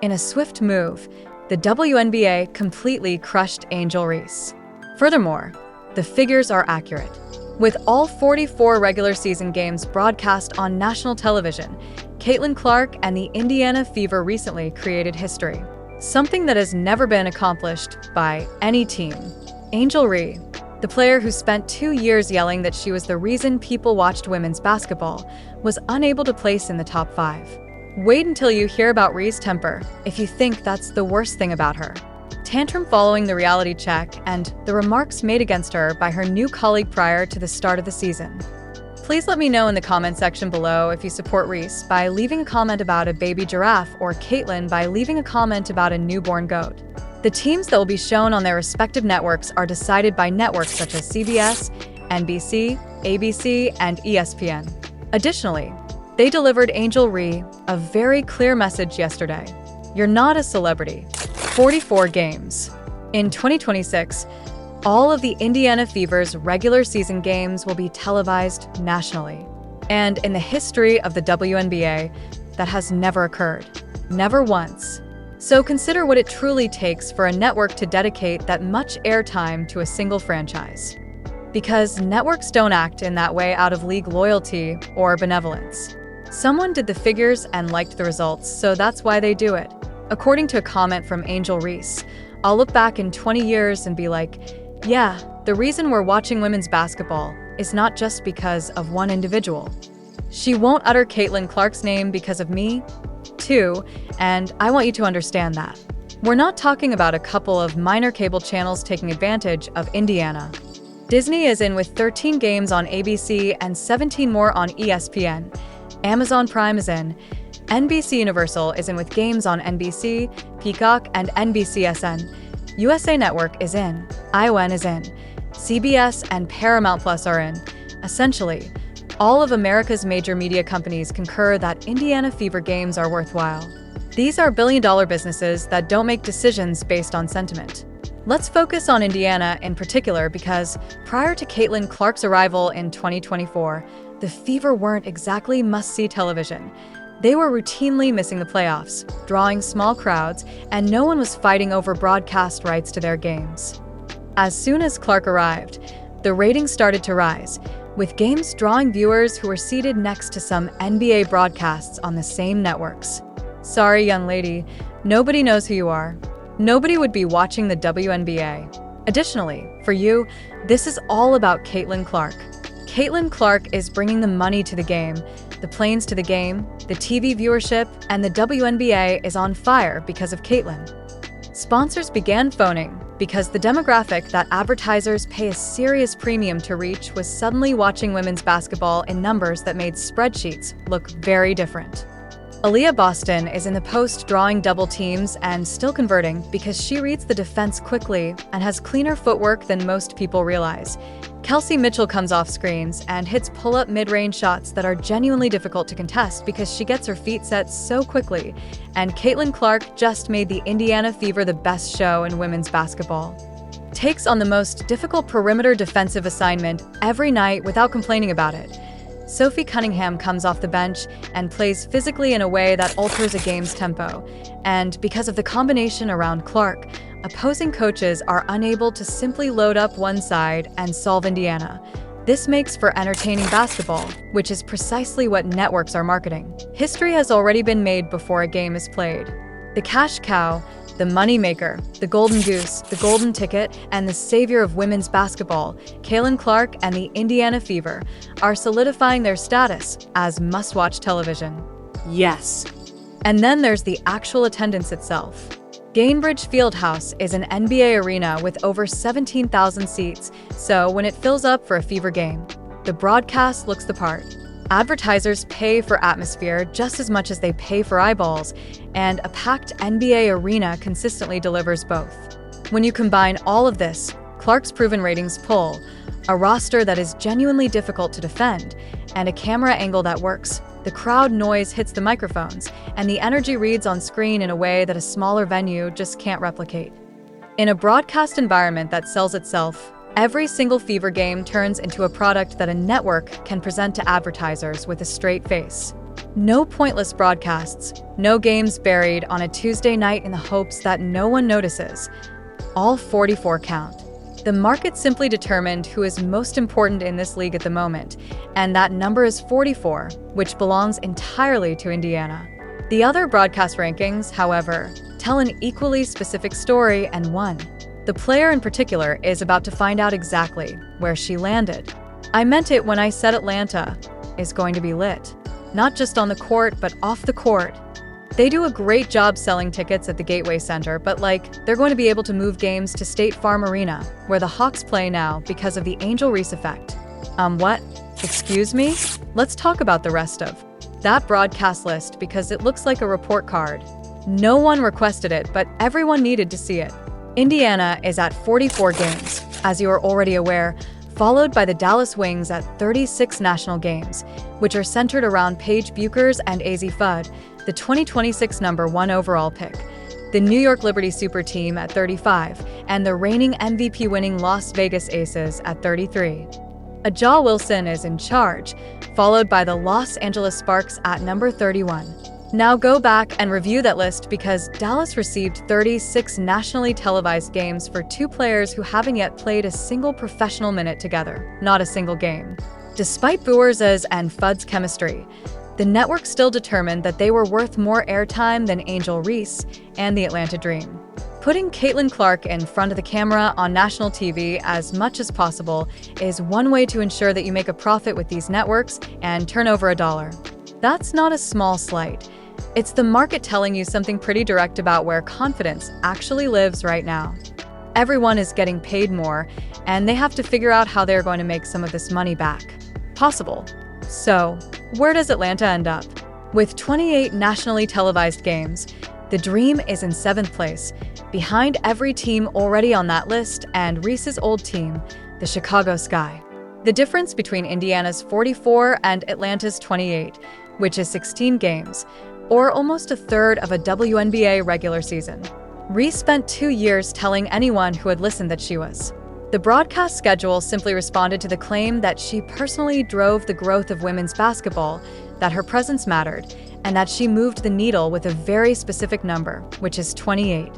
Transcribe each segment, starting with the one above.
In a swift move, the WNBA completely crushed Angel Reese. Furthermore, the figures are accurate. With all 44 regular season games broadcast on national television, Caitlin Clark and the Indiana Fever recently created history. Something that has never been accomplished by any team. Angel Reese, the player who spent 2 years yelling that she was the reason people watched women's basketball, was unable to place in the top 5. Wait until you hear about Reese's temper if you think that's the worst thing about her. Tantrum following the reality check and the remarks made against her by her new colleague prior to the start of the season. Please let me know in the comment section below if you support Reese by leaving a comment about a baby giraffe or Caitlin by leaving a comment about a newborn goat. The teams that will be shown on their respective networks are decided by networks such as CBS, NBC, ABC, and ESPN. Additionally, they delivered Angel Reese a very clear message yesterday. You're not a celebrity. 44 games. In 2026, all of the Indiana Fever's regular season games will be televised nationally. And in the history of the WNBA, that has never occurred. Never once. So consider what it truly takes for a network to dedicate that much airtime to a single franchise. Because networks don't act in that way out of league loyalty or benevolence. Someone did the figures and liked the results, so that's why they do it. According to a comment from Angel Reese, I'll look back in 20 years and be like, yeah, the reason we're watching women's basketball is not just because of one individual. She won't utter Caitlin Clark's name because of me, too, and I want you to understand that. We're not talking about a couple of minor cable channels taking advantage of Indiana. Disney is in with 13 games on ABC and 17 more on ESPN. Amazon Prime is in. NBC Universal is in with games on NBC, Peacock, and NBCSN. USA Network is in. ION is in. CBS and Paramount Plus are in. Essentially, all of America's major media companies concur that Indiana Fever games are worthwhile. These are billion-dollar businesses that don't make decisions based on sentiment. Let's focus on Indiana in particular because prior to Caitlin Clark's arrival in 2024, the Fever weren't exactly must-see television. They were routinely missing the playoffs, drawing small crowds, and no one was fighting over broadcast rights to their games. As soon as Clark arrived, the ratings started to rise, with games drawing viewers who were seated next to some NBA broadcasts on the same networks. Sorry, young lady, nobody knows who you are. Nobody would be watching the WNBA. Additionally, for you, this is all about Caitlin Clark. Caitlin Clark is bringing the money to the game, the planes to the game, the TV viewership, and the WNBA is on fire because of Caitlin. Sponsors began phoning because the demographic that advertisers pay a serious premium to reach was suddenly watching women's basketball in numbers that made spreadsheets look very different. Aaliyah Boston is in the post drawing double teams and still converting because she reads the defense quickly and has cleaner footwork than most people realize. Kelsey Mitchell comes off screens and hits pull-up mid-range shots that are genuinely difficult to contest because she gets her feet set so quickly. And Caitlin Clark just made the Indiana Fever the best show in women's basketball. Takes on the most difficult perimeter defensive assignment every night without complaining about it. Sophie Cunningham comes off the bench and plays physically in a way that alters a game's tempo. And because of the combination around Clark, opposing coaches are unable to simply load up one side and solve Indiana. This makes for entertaining basketball, which is precisely what networks are marketing. History has already been made before a game is played. The cash cow, the moneymaker, the golden goose, the golden ticket, and the savior of women's basketball, Caitlin Clark and the Indiana Fever, are solidifying their status as must-watch television. Yes. And then there's the actual attendance itself. Gainbridge Fieldhouse is an NBA arena with over 17,000 seats, so when it fills up for a Fever game, the broadcast looks the part. Advertisers pay for atmosphere just as much as they pay for eyeballs, and a packed NBA arena consistently delivers both. When you combine all of this, Clark's proven ratings pull, a roster that is genuinely difficult to defend, and a camera angle that works, the crowd noise hits the microphones, and the energy reads on screen in a way that a smaller venue just can't replicate. In a broadcast environment that sells itself, every single Fever game turns into a product that a network can present to advertisers with a straight face. No pointless broadcasts, no games buried on a Tuesday night in the hopes that no one notices. All 44 count. The market simply determined who is most important in this league at the moment, and that number is 44, which belongs entirely to Indiana. The other broadcast rankings, however, tell an equally specific story, and one. The player in particular is about to find out exactly where she landed. I meant it when I said Atlanta is going to be lit. Not just on the court, but off the court. They do a great job selling tickets at the Gateway Center, but they're going to be able to move games to State Farm Arena, where the Hawks play now because of the Angel Reese effect. What? Excuse me? Let's talk about the rest of that broadcast list because it looks like a report card. No one requested it, but everyone needed to see it. Indiana is at 44 games, as you are already aware, followed by the Dallas Wings at 36 national games, which are centered around Paige Bueckers and AZ Fudd, the 2026 #1 overall pick, the New York Liberty Super Team at 35, and the reigning MVP-winning Las Vegas Aces at 33. Aja Wilson is in charge, followed by the Los Angeles Sparks at number 31. Now go back and review that list because Dallas received 36 nationally televised games for two players who haven't yet played a single professional minute together, not a single game. Despite Bueckers' and Fudd's chemistry, the network still determined that they were worth more airtime than Angel Reese and the Atlanta Dream. Putting Caitlin Clark in front of the camera on national TV as much as possible is one way to ensure that you make a profit with these networks and turn over $1. That's not a small slight. It's the market telling you something pretty direct about where confidence actually lives right now. Everyone is getting paid more, and they have to figure out how they're going to make some of this money back. Possible. So, where does Atlanta end up? With 28 nationally televised games, the Dream is in 7th place, behind every team already on that list and Reese's old team, the Chicago Sky. The difference between Indiana's 44 and Atlanta's 28, which is 16 games, or almost a third of a WNBA regular season. Reese spent 2 years telling anyone who had listened that she was. The broadcast schedule simply responded to the claim that she personally drove the growth of women's basketball, that her presence mattered, and that she moved the needle with a very specific number, which is 28.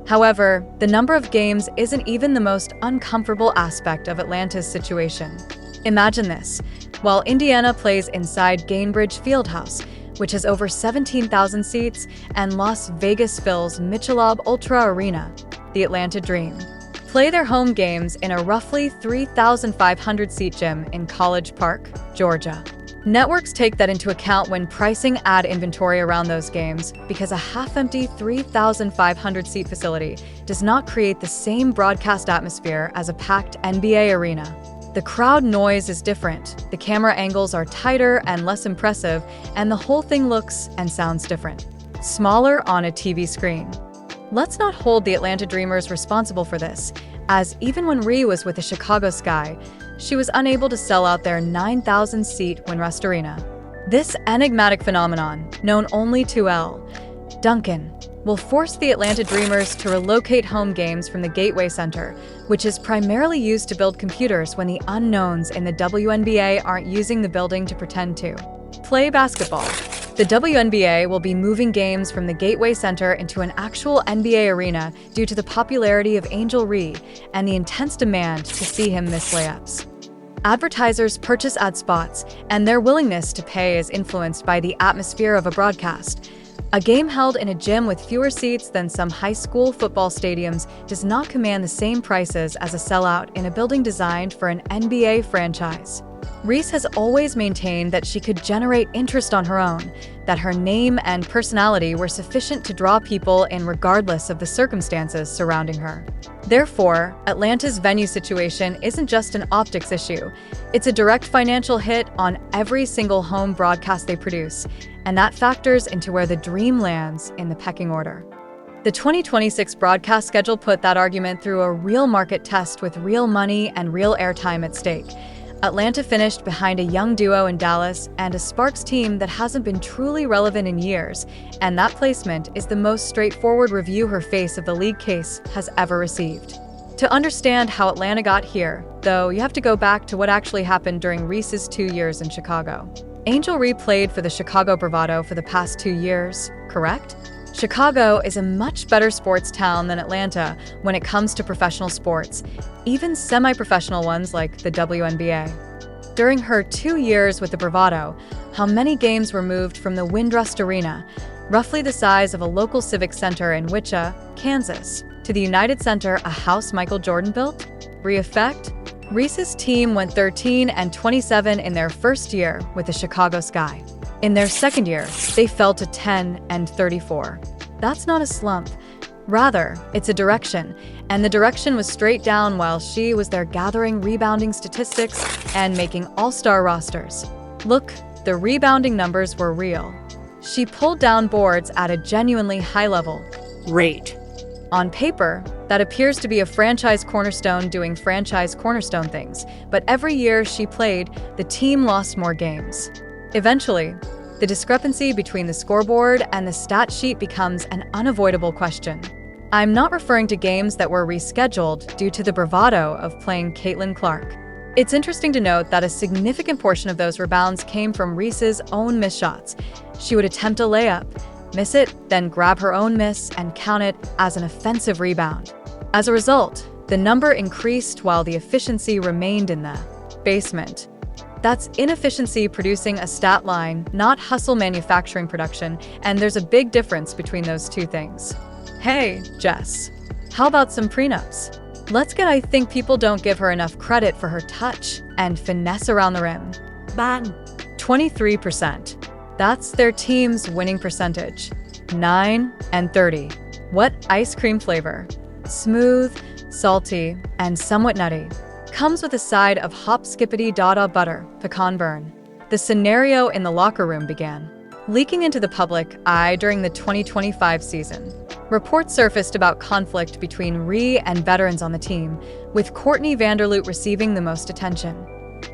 However, the number of games isn't even the most uncomfortable aspect of Atlanta's situation. Imagine this. While Indiana plays inside Gainbridge Fieldhouse, which has over 17,000 seats, and Las Vegas fills Michelob Ultra Arena, the Atlanta Dream play their home games in a roughly 3,500-seat gym in College Park, Georgia. Networks take that into account when pricing ad inventory around those games because a half-empty 3,500-seat facility does not create the same broadcast atmosphere as a packed NBA arena. The crowd noise is different, the camera angles are tighter and less impressive, and the whole thing looks and sounds different. Smaller on a TV screen. Let's not hold the Atlanta Dreamers responsible for this, as even when Rhee was with the Chicago Sky, she was unable to sell out their 9,000-seat Winrust Arena. This enigmatic phenomenon, known only to L. Duncan, will force the Atlanta Dreamers to relocate home games from the Gateway Center, which is primarily used to build computers when the unknowns in the WNBA aren't using the building to pretend to play basketball. The WNBA will be moving games from the Gateway Center into an actual NBA arena due to the popularity of Angel Reese and the intense demand to see him miss layups. Advertisers purchase ad spots, and their willingness to pay is influenced by the atmosphere of a broadcast. A game held in a gym with fewer seats than some high school football stadiums does not command the same prices as a sellout in a building designed for an NBA franchise. Reese has always maintained that she could generate interest on her own, that her name and personality were sufficient to draw people in regardless of the circumstances surrounding her. Therefore, Atlanta's venue situation isn't just an optics issue, it's a direct financial hit on every single home broadcast they produce, and that factors into where the Dream lands in the pecking order. The 2026 broadcast schedule put that argument through a real market test with real money and real airtime at stake. Atlanta finished behind a young duo in Dallas and a Sparks team that hasn't been truly relevant in years, and that placement is the most straightforward review her face of the league case has ever received. To understand how Atlanta got here, though, you have to go back to what actually happened during Reese's 2 years in Chicago. Angel Reese played for the Chicago Bravado for the past 2 years, correct? Chicago is a much better sports town than Atlanta when it comes to professional sports, even semi-professional ones like the WNBA. During her 2 years with the Bravado, how many games were moved from the Windrust Arena, roughly the size of a local civic center in Wichita, Kansas, to the United Center, a house Michael Jordan built? Re-effect? Reese's team went 13-27 in their first year with the Chicago Sky. In their second year, they fell to 10-34. That's not a slump. Rather, it's a direction, and the direction was straight down while she was there gathering rebounding statistics and making all-star rosters. Look, the rebounding numbers were real. She pulled down boards at a genuinely high level. Rate. On paper, that appears to be a franchise cornerstone doing franchise cornerstone things, but every year she played, the team lost more games. Eventually, the discrepancy between the scoreboard and the stat sheet becomes an unavoidable question. I'm not referring to games that were rescheduled due to the bravado of playing Caitlin Clark. It's interesting to note that a significant portion of those rebounds came from Reese's own missed shots. She would attempt a layup, miss it, then grab her own miss and count it as an offensive rebound. As a result, the number increased while the efficiency remained in the basement. That's inefficiency producing a stat line, not hustle manufacturing production, and there's a big difference between those two things. Hey, Jess, how about some prenups? I think people don't give her enough credit for her touch and finesse around the rim. Ban. 23%. That's their team's winning percentage. 9-30. What ice cream flavor? Smooth, salty, and somewhat nutty. Comes with a side of hop-skippity-dada butter, pecan burn. The scenario in the locker room began leaking into the public eye during the 2025 season. Reports surfaced about conflict between Reese and veterans on the team, with Courtney Vanderloot receiving the most attention.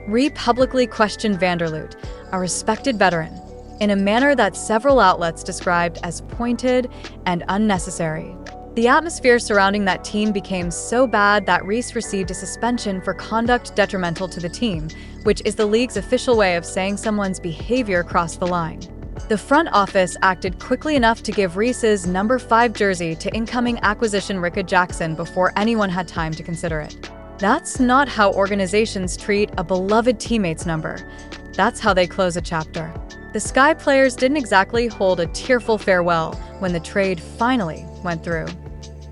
Reese publicly questioned Vanderloot, a respected veteran, in a manner that several outlets described as pointed and unnecessary. The atmosphere surrounding that team became so bad that Reese received a suspension for conduct detrimental to the team, which is the league's official way of saying someone's behavior crossed the line. The front office acted quickly enough to give Reese's number 5 jersey to incoming acquisition Ricka Jackson before anyone had time to consider it. That's not how organizations treat a beloved teammate's number. That's how they close a chapter. The Sky players didn't exactly hold a tearful farewell when the trade finally went through.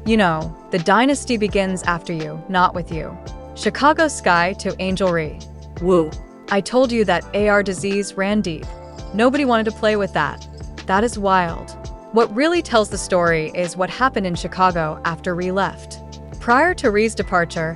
You know, the dynasty begins after you, not with you. Chicago Sky to Angel Reese. Woo. I told you that AR disease ran deep. Nobody wanted to play with that. That is wild. What really tells the story is what happened in Chicago after Reese left. Prior to Reese's departure,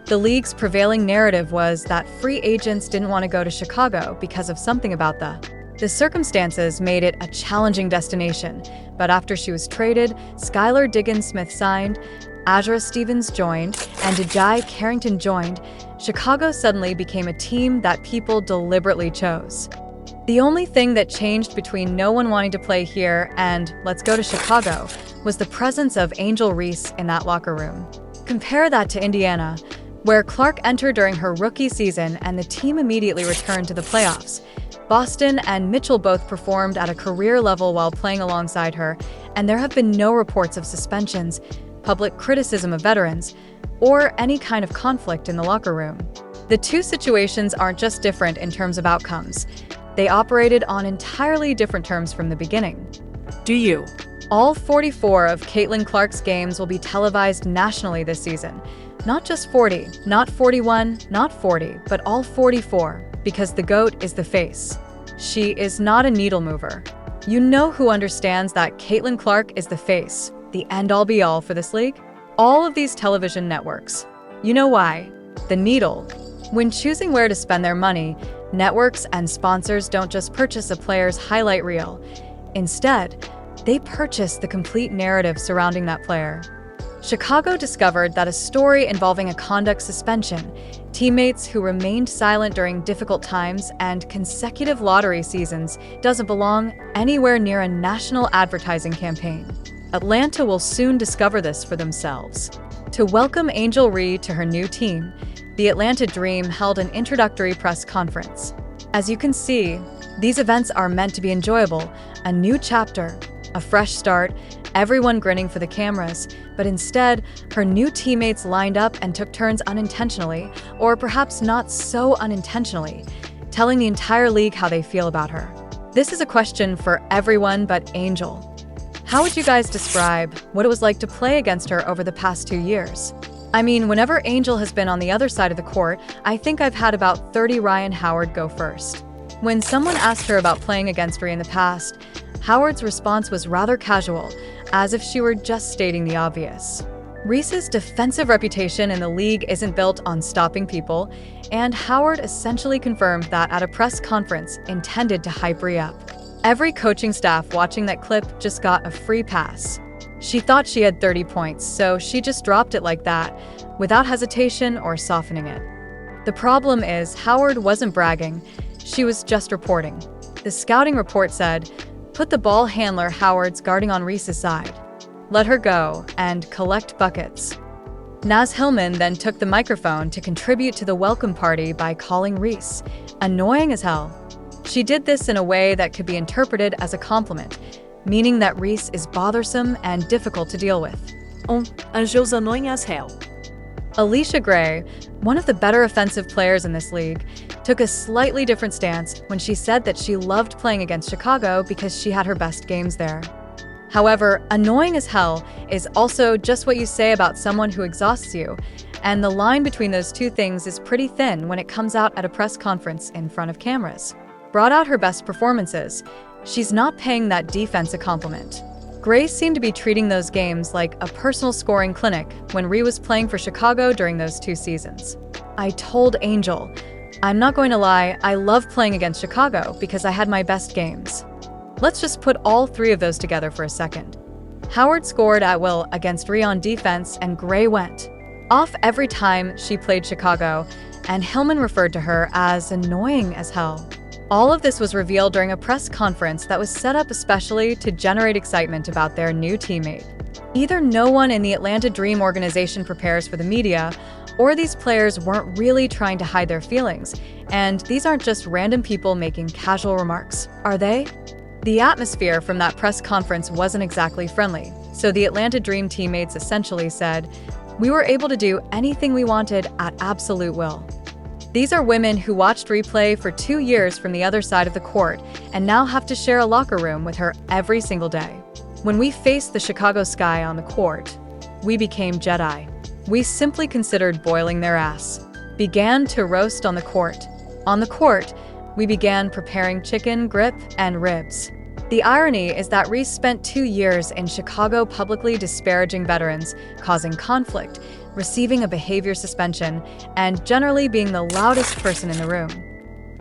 the league's prevailing narrative was that free agents didn't want to go to Chicago because of something about the circumstances made it a challenging destination, but after she was traded, Skylar Diggins-Smith signed, Azra Stevens joined, and Ajay Carrington joined, Chicago suddenly became a team that people deliberately chose. The only thing that changed between no one wanting to play here and let's go to Chicago was the presence of Angel Reese in that locker room. Compare that to Indiana, where Clark entered during her rookie season and the team immediately returned to the playoffs. Boston and Mitchell both performed at a career level while playing alongside her, and there have been no reports of suspensions, public criticism of veterans, or any kind of conflict in the locker room. The two situations aren't just different in terms of outcomes. They operated on entirely different terms from the beginning. Do you? All 44 of Caitlin Clark's games will be televised nationally this season. Not just 40, not 41, not 40, but all 44. Because the GOAT is the face. She is not a needle mover. You know who understands that Caitlin Clark is the face, the end-all be-all for this league? All of these television networks. You know why? The needle. When choosing where to spend their money, networks and sponsors don't just purchase a player's highlight reel. Instead, they purchase the complete narrative surrounding that player. Chicago discovered that a story involving a conduct suspension, teammates who remained silent during difficult times, and consecutive lottery seasons doesn't belong anywhere near a national advertising campaign. Atlanta will soon discover this for themselves. To welcome Angel Reese to her new team, the Atlanta Dream held an introductory press conference. As you can see, these events are meant to be enjoyable, a new chapter, a fresh start, everyone grinning for the cameras, but instead, her new teammates lined up and took turns unintentionally, or perhaps not so unintentionally, telling the entire league how they feel about her. This is a question for everyone but Angel. How would you guys describe what it was like to play against her over the past 2 years? I mean, whenever Angel has been on the other side of the court, I think I've had about 30 Ryan Howard go first. When someone asked her about playing against Rhea in the past, Howard's response was rather casual, as if she were just stating the obvious. Reese's defensive reputation in the league isn't built on stopping people, and Howard essentially confirmed that at a press conference intended to hype Rhea up. Every coaching staff watching that clip just got a free pass. She thought she had 30 points, so she just dropped it like that, without hesitation or softening it. The problem is, Howard wasn't bragging, she was just reporting. The scouting report said, "Put the ball handler Howard's guarding on Reese's side. Let her go and collect buckets." Naz Hillman then took the microphone to contribute to the welcome party by calling Reese annoying as hell. She did this in a way that could be interpreted as a compliment, meaning that Reese is bothersome and difficult to deal with. Angel's annoying as hell. Alicia Gray, one of the better offensive players in this league, took a slightly different stance when she said that she loved playing against Chicago because she had her best games there. However, annoying as hell is also just what you say about someone who exhausts you, and the line between those two things is pretty thin when it comes out at a press conference in front of cameras. Brought out her best performances, she's not paying that defense a compliment. Gray seemed to be treating those games like a personal scoring clinic when Rhea was playing for Chicago during those 2 seasons. I told Angel, "I'm not going to lie, I love playing against Chicago because I had my best games." Let's just put all 3 of those together for a second. Howard scored at will against Rhea on defense, and Gray went off every time she played Chicago, and Hillman referred to her as annoying as hell. All of this was revealed during a press conference that was set up especially to generate excitement about their new teammate. Either no one in the Atlanta Dream organization prepares for the media, or these players weren't really trying to hide their feelings, and these aren't just random people making casual remarks, are they? The atmosphere from that press conference wasn't exactly friendly, so the Atlanta Dream teammates essentially said, "We were able to do anything we wanted at absolute will." These are women who watched replay for 2 years from the other side of the court and now have to share a locker room with her every single day. When we faced the Chicago Sky on the court, we became Jedi. We simply considered boiling their ass. Began to roast on the court. On the court, we began preparing chicken, grip, and ribs. The irony is that Reese spent 2 years in Chicago publicly disparaging veterans, causing conflict, receiving a behavior suspension, and generally being the loudest person in the room.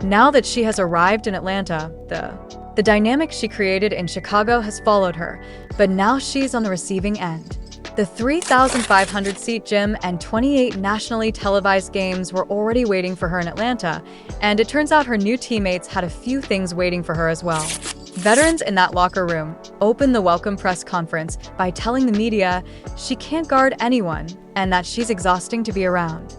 Now that she has arrived in Atlanta, the dynamic she created in Chicago has followed her, but now she's on the receiving end. The 3,500-seat gym and 28 nationally televised games were already waiting for her in Atlanta, and it turns out her new teammates had a few things waiting for her as well. Veterans in that locker room opened the welcome press conference by telling the media she can't guard anyone and that she's exhausting to be around.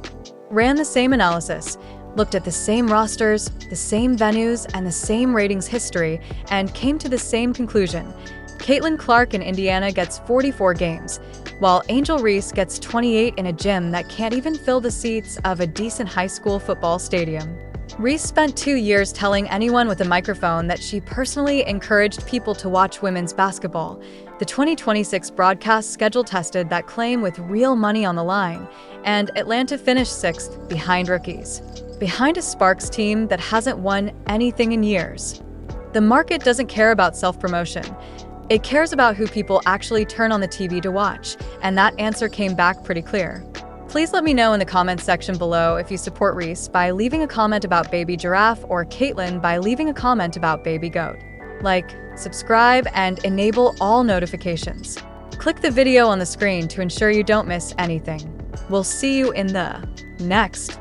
Ran the same analysis, looked at the same rosters, the same venues, and the same ratings history, and came to the same conclusion. Caitlin Clark in Indiana gets 44 games, while Angel Reese gets 28 in a gym that can't even fill the seats of a decent high school football stadium. Reese spent 2 years telling anyone with a microphone that she personally encouraged people to watch women's basketball. The 2026 broadcast schedule tested that claim with real money on the line, and Atlanta finished 6th behind rookies, behind a Sparks team that hasn't won anything in years. The market doesn't care about self-promotion. It cares about who people actually turn on the TV to watch, and that answer came back pretty clear. Please let me know in the comments section below if you support Reese by leaving a comment about Baby Giraffe or Caitlin by leaving a comment about Baby Goat. Like, subscribe, and enable all notifications. Click the video on the screen to ensure you don't miss anything. We'll see you in the next